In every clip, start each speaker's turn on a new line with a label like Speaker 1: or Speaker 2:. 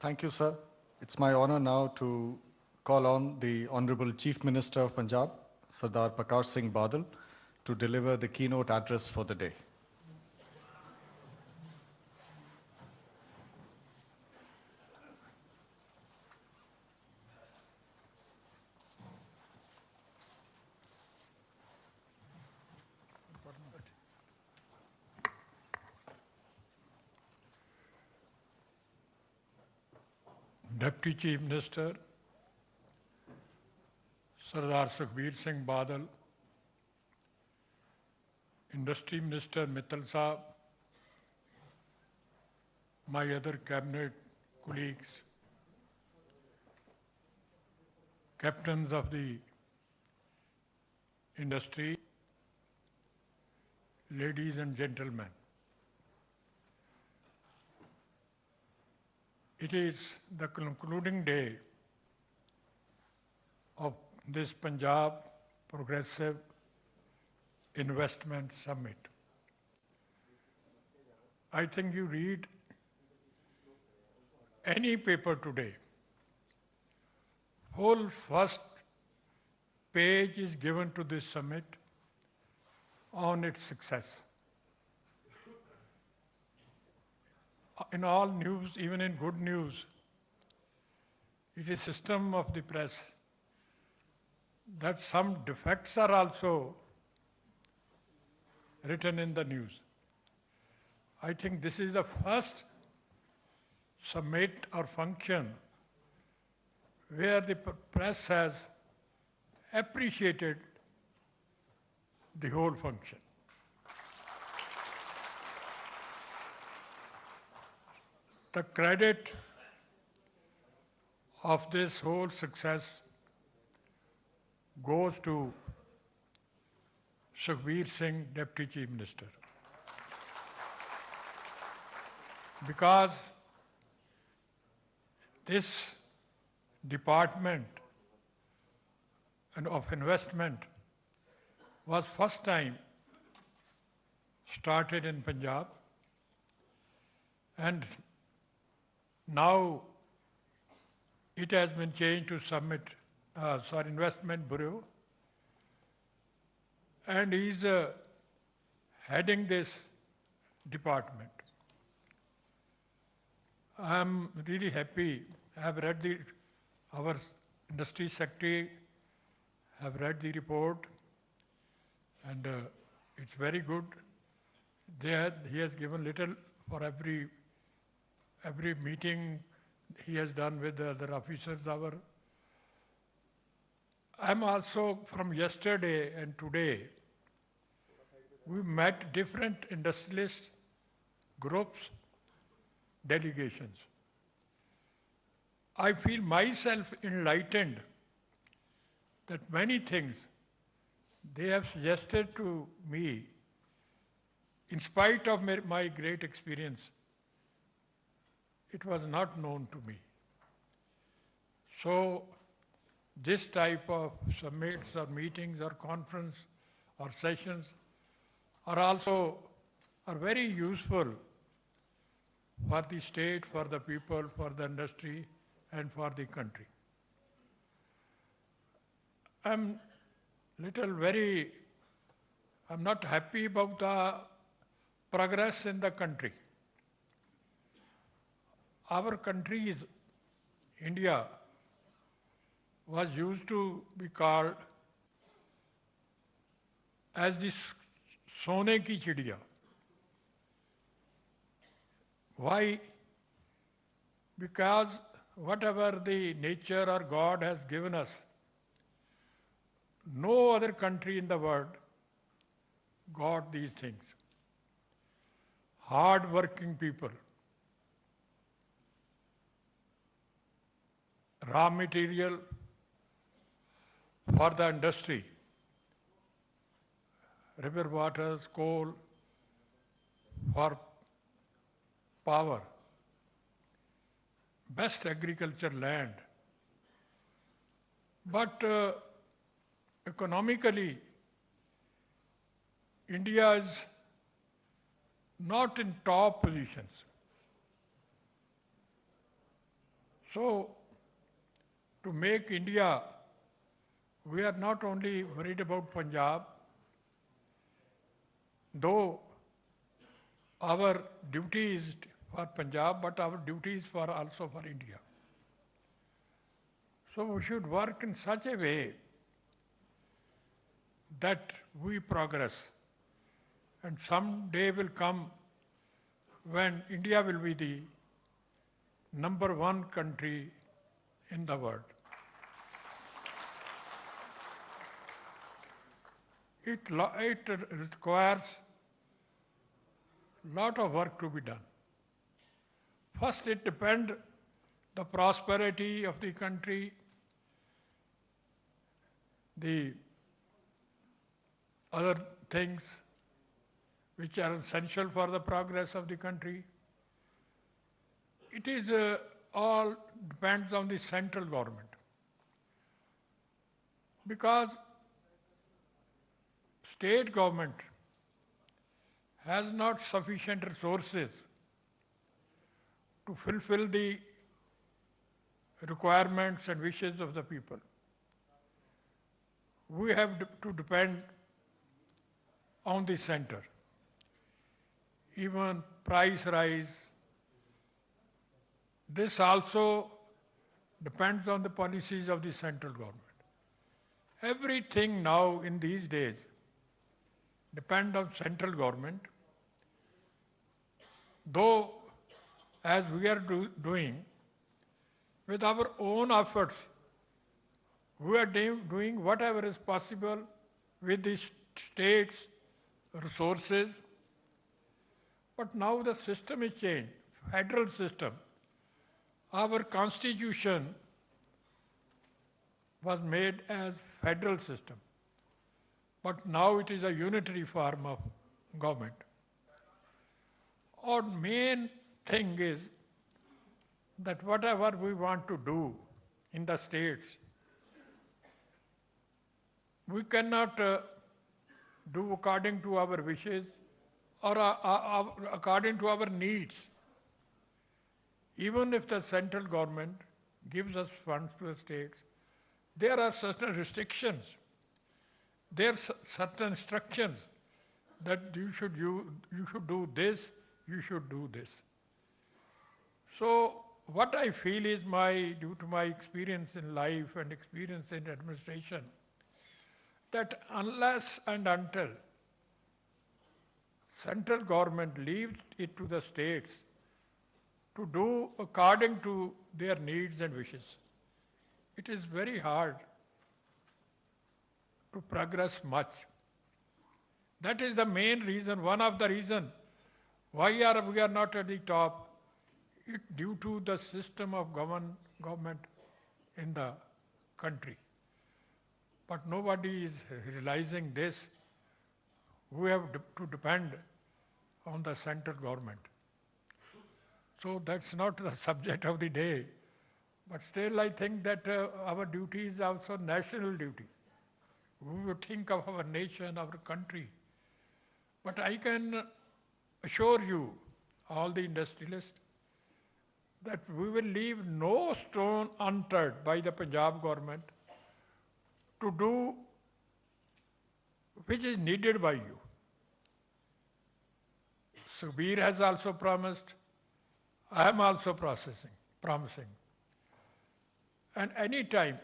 Speaker 1: Thank you, sir. It's my honor now to call on the Honorable Chief Minister of Punjab, Sardar Parkash Singh Badal, to deliver the keynote address for the day.
Speaker 2: Deputy Chief Minister, Sardar Sukhbir Singh Badal, Industry Minister Mittal Saab, my other cabinet colleagues, captains of the industry, ladies and gentlemen. It is the concluding day of this Punjab Progressive Investment Summit. I think you read any paper today, whole first page is given to this summit on its success. In all news, even in good news, it is system of the press that some defects are also written in the news. I think this is the first summit or function where the press has appreciated the whole function. The credit of this whole success goes to Sukhbir Singh, Deputy Chief Minister. Because this department of investment was first time started in Punjab, and now it has been changed to Investment Bureau, and he's heading this department. I'm really happy. I have read our industry secretary have read the report, and it's very good. He has given little for every meeting he has done with the other officers. I'm also, from yesterday and today, we met different industrialist groups, delegations. I feel myself enlightened that many things they have suggested to me, in spite of my great experience, it was not known to me. So this type of summits or meetings or conference or sessions are very useful for the state, for the people, for the industry, and for the country. I'm not happy about the progress in the country. Our country, India, was used to be called as the sone ki chidiya. Why? Because whatever the nature or God has given us, no other country in the world got these things. Hard-working people, raw material for the industry, river waters, coal for power, best agriculture land. But economically, India is not in top positions. So, to make India, we are not only worried about Punjab, though our duty is for Punjab, but our duty is for also for India. So we should work in such a way that we progress. And some day will come when India will be the number one country in the world. It requires a lot of work to be done. First, it depends the prosperity of the country, the other things which are essential for the progress of the country. It is all depends on the central government. Because state government has not sufficient resources to fulfill the requirements and wishes of the people. We have to depend on the center. Even price rise, this also depends on the policies of the central government. Everything now in these days depends on central government, though as we are doing, with our own efforts, we are doing whatever is possible with the state's resources. But now the system is changed, federal system. Our constitution was made as federal system, but now it is a unitary form of government. Our main thing is that whatever we want to do in the states, we cannot do according to our wishes or according to our needs. Even if the central government gives us funds to the states, there are certain restrictions. There are certain instructions that you should do this, you should do this. So what I feel is due to my experience in life and experience in administration, that unless and until central government leaves it to the states to do according to their needs and wishes, it is very hard to progress much. That is the main reason, one of the reasons why we are not at the top, due to the system of government in the country. But nobody is realizing this. We have to depend on the central government. So that's not the subject of the day. But still I think that our duty is also national duty. We would think of our nation, our country. But I can assure you, all the industrialists, that we will leave no stone unturned by the Punjab government to do which is needed by you. Sukhbir has also promised, I am also promising. And any time,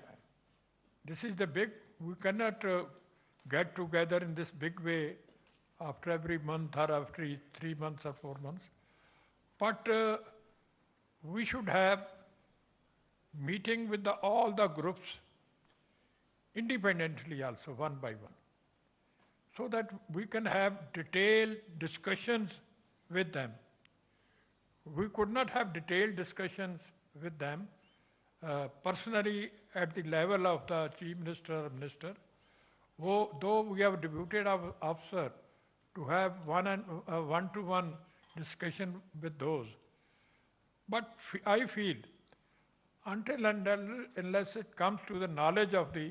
Speaker 2: this is the big, we cannot get together in this big way after every month or after 3 months or 4 months. But we should have meeting with all the groups independently also, one by one, so that we can have detailed discussions with them. We could not have detailed discussions with them personally at the level of the Chief Minister or Minister, though we have deputed our officer to have one-to-one discussion with those. But I feel, until and unless it comes to the knowledge of the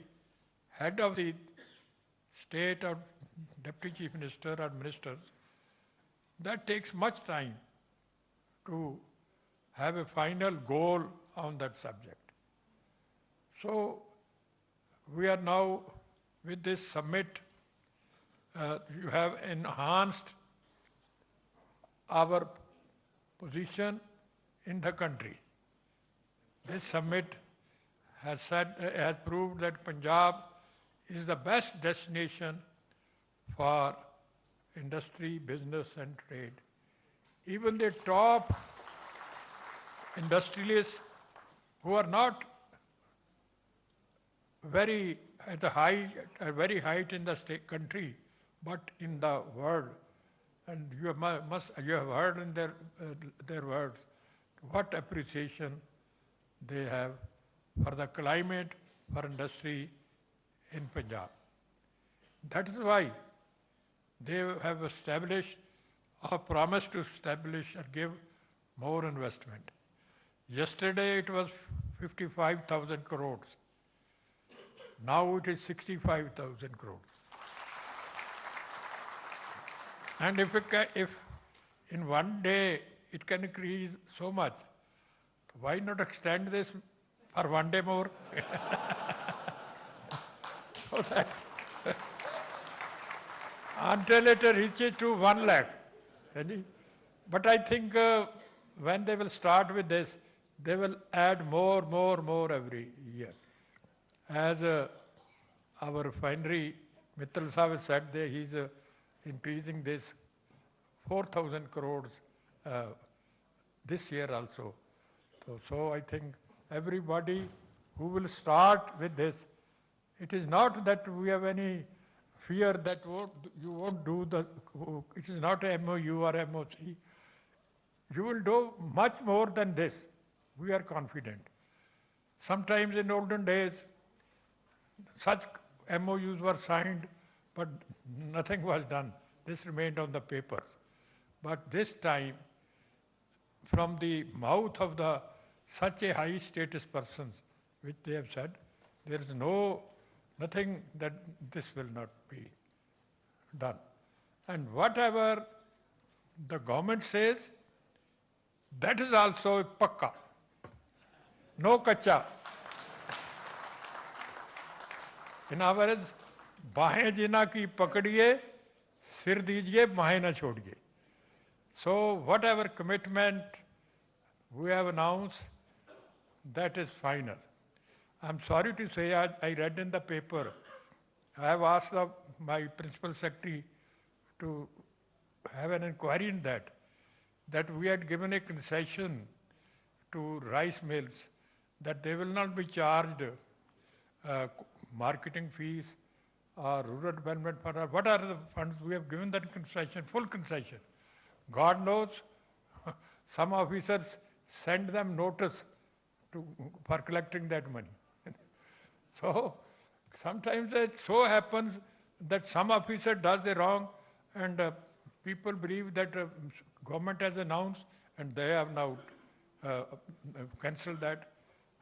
Speaker 2: head of the state or deputy chief minister or ministers, that takes much time to have a final goal on that subject. So we are now, with this summit, you have enhanced our position in the country. This summit has proved that Punjab is the best destination for industry, business and trade. Even the top industrialists who are not very at the very height in the country, but in the world, and you have heard in their words what appreciation they have for the climate, for industry in Punjab. That is why they have established or promised to establish and give more investment. Yesterday it was 55,000 crores. Now it is 65,000 crores. And if in one day it can increase so much, why not extend this for one day more? So that until it reaches to 1 lakh. But I think when they will start with this, they will add more every year. As our refinery, Mittal Sahib said that he's increasing this 4,000 crores this year also. So I think everybody who will start with this, it is not that we have any fear that you won't do it is not a MOU or MOC. You will do much more than this. We are confident. Sometimes in olden days, such MOUs were signed, but nothing was done. This remained on the papers. But this time, from the mouth of such a high status persons, which they have said, there is nothing that this will not be done. And whatever the government says, that is also a pakka. No kacha. In other words, बाहें जिना की पकड़िए, सिर दीजिए, बाहें न छोड़िए. So whatever commitment we have announced, that is final. I'm sorry to say, I read in the paper, I have asked my principal secretary to have an inquiry in that we had given a concession to rice mills that they will not be charged marketing fees or rural development fund, or what are the funds we have given that concession, full concession. God knows, some officers send them notice for collecting that money. So sometimes it so happens that some officer does the wrong and people believe that government has announced and they have now cancelled that.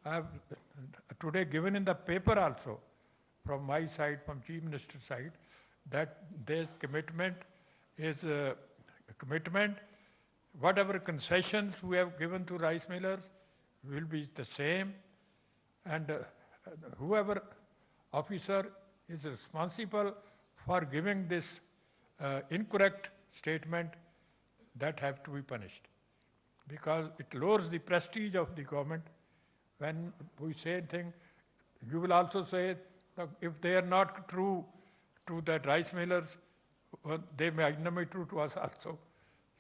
Speaker 2: I have today given in the paper also, from my side, from Chief Minister's side, that this commitment is a commitment. Whatever concessions we have given to rice millers will be the same, and whoever officer is responsible for giving this incorrect statement, that have to be punished, because it lowers the prestige of the government. When we say anything, you will also say that if they are not true to the rice millers, they may not be true to us also.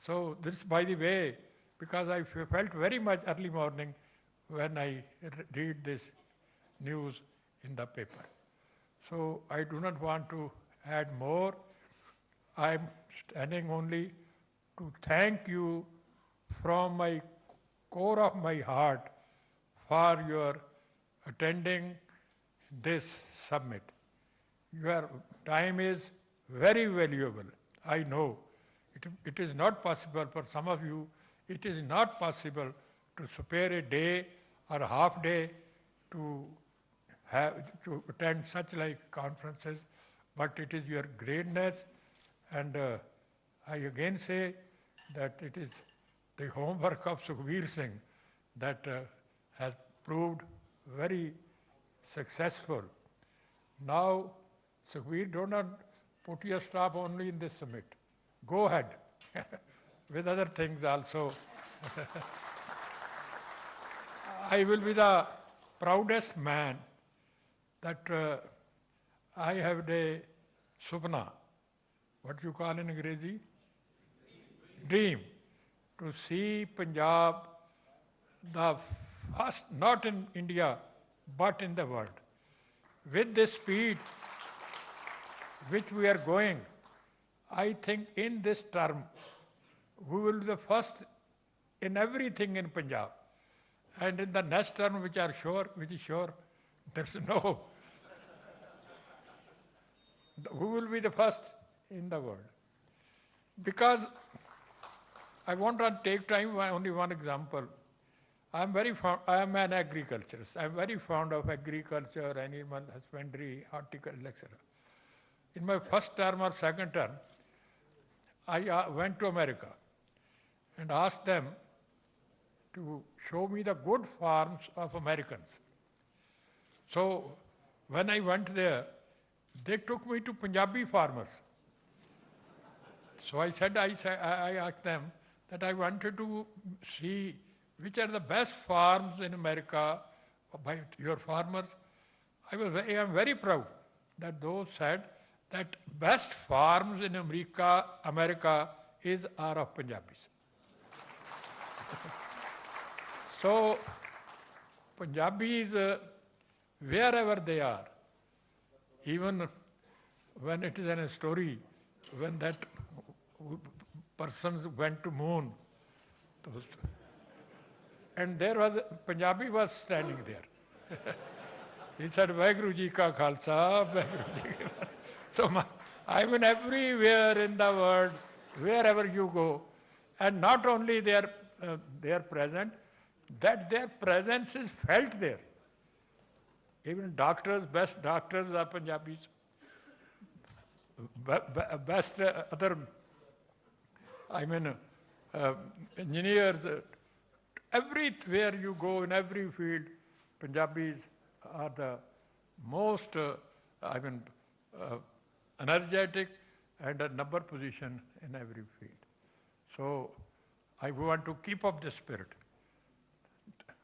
Speaker 2: So this, by the way, because I felt very much early morning when I read this news in the paper. So I do not want to add more. I am standing only to thank you from my core of my heart for your attending this summit. Your time is very valuable. I know it is not possible for some of you, it is not possible to spare a day or a half day to attend such like conferences, but it is your greatness, and I again say that it is the homework of Sukhbir Singh that has proved very successful. Now, Sukhbir, do not put your stop only in this summit. Go ahead with other things also. I will be the proudest man that I have a supna, what you call in Angrezi? Dream. To see Punjab, the first, not in India, but in the world. With this speed which we are going, I think in this term, we will be the first in everything in Punjab. And in the next term, which is sure, there's no, we will be the first in the world. Because I want to take time, only one example. I am an agriculturist. I'm very fond of agriculture, animal husbandry, horticulture, etc. In my first term or second term, I went to America and asked them to show me the good farms of Americans. So when I went there, they took me to Punjabi farmers. So I asked them that I wanted to see which are the best farms in America by your farmers. I am very proud that those said that best farms in America are of Punjabis. So Punjabis, wherever they are, even when it is in a story, when that persons went to moon, and there was, Punjabi was standing there. He said, Vaheguru Ji Ka Khalsa, Vaheguru Ji Ki Fateh. So I mean, everywhere in the world, wherever you go, and not only they are present, that their presence is felt there. Even doctors, best doctors are Punjabis. Best other, engineers, everywhere you go, in every field, Punjabis are the most, energetic and a number position in every field. So I want to keep up this spirit.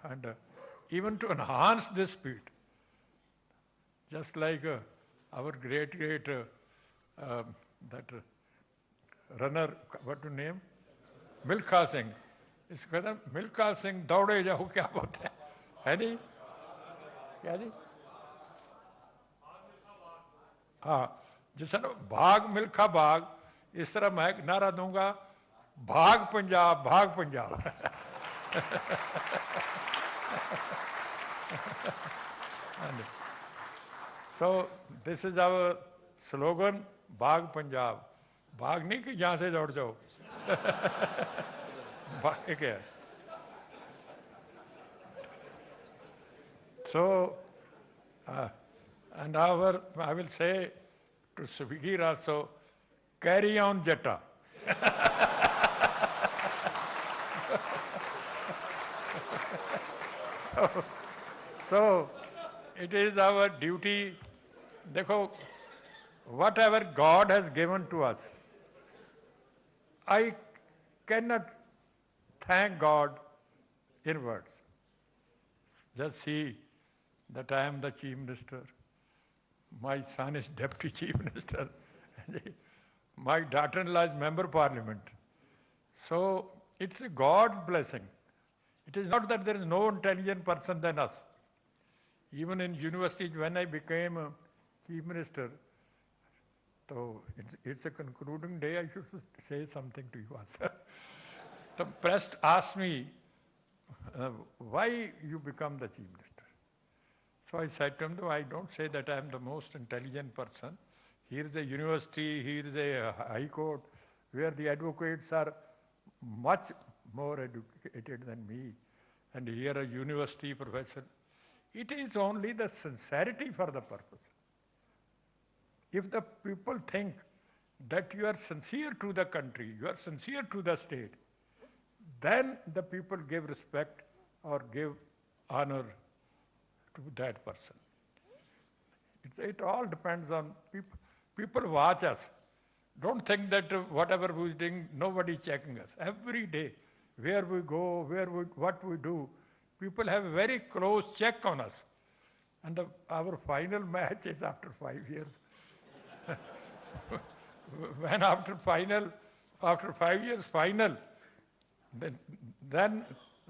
Speaker 2: And even to enhance this spirit, just like our great that runner, what to name? Milkha Singh. It's called Milkha Singh, daude jaho kya bolte hai nahi? Kya ji? हाँ, जिस तरह भाग मिल्खा भाग, इस तरह मैं एक नारा दूंगा, भाग Punjab. So this is our slogan, भाग पंजाब. भाग नहीं कि यहाँ से दौड़ जाओ. भाग क्या? So, and I will say to Sukhbir also, carry on Jatta. So it is our duty. Dekho, whatever God has given to us, I cannot thank God in words. Just see that I am the Chief Minister. My son is Deputy Chief Minister. My daughter-in-law is Member of Parliament. So it's God's blessing. It is not that there is no intelligent person than us. Even in university, when I became a Chief Minister, so it's a concluding day, I should say something to you also. The press asked me, why you become the Chief Minister? So I said to him, no, I don't say that I am the most intelligent person. Here is a university, here is a high court, where the advocates are much more educated than me. And here a university professor. It is only the sincerity for the purpose. If the people think that you are sincere to the country, you are sincere to the state, then the people give respect or give honor to that person. It all depends on people. People watch us. Don't think that whatever we're doing, nobody's checking us. Every day, where we go, what we do, people have a very close check on us. And our final match is after 5 years. When after 5 years final, then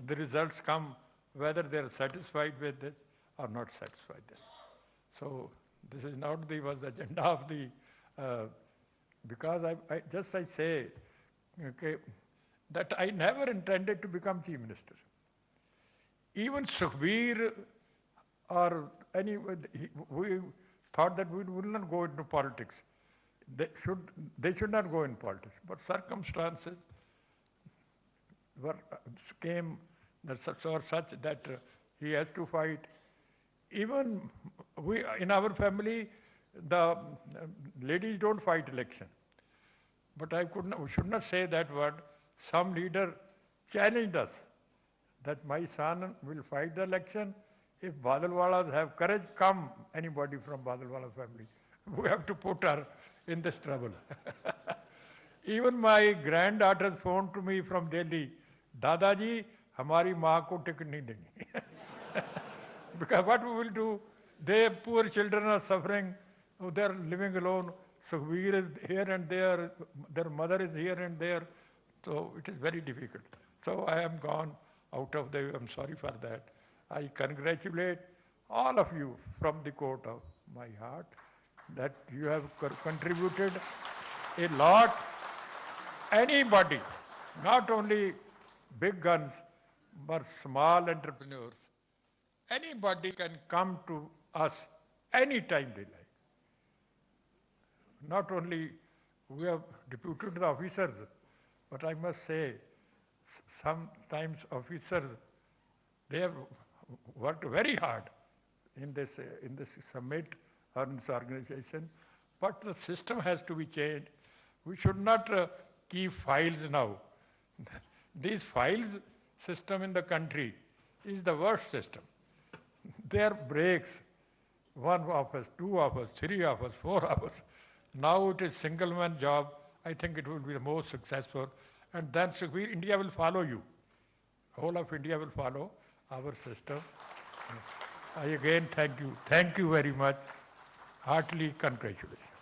Speaker 2: the results come, whether they're satisfied with this or not satisfied with this. So this is not was the agenda of the, because I say, okay, that I never intended to become Chief Minister. Even Sukhbir or we thought that we will not go into politics. They should not go in politics. But circumstances came that such that he has to fight. Even we, in our family, the ladies don't fight election. But we should not say that word. Some leader challenged us that my son will fight the election. If Badalwalas have courage, come anybody from Badalwala family. We have to put her in this trouble. Even my granddaughters phoned to me from Delhi, Dadaji, hamari maa ko ticket nahi denge. Because what we will do, their poor children are suffering, they are living alone. Sukhbir is here and there, their mother is here and there. So it is very difficult. So I am gone out of the, I'm sorry for that. I congratulate all of you from the court of my heart that you have contributed a lot. Anybody, not only big guns, but small entrepreneurs, anybody can come to us anytime they like. Not only we have deputed the officers, but I must say, sometimes officers, they have worked very hard in this summit or in this organization, but the system has to be changed. We should not keep files now. These files system in the country is the worst system. There breaks, 1 office, 2 office, 3 office, 4 office. Now it is single man job. I think it will be the most successful. And then Sukhbir, India will follow you. Whole of India will follow our system. I again thank you. Thank you very much. Heartily congratulations.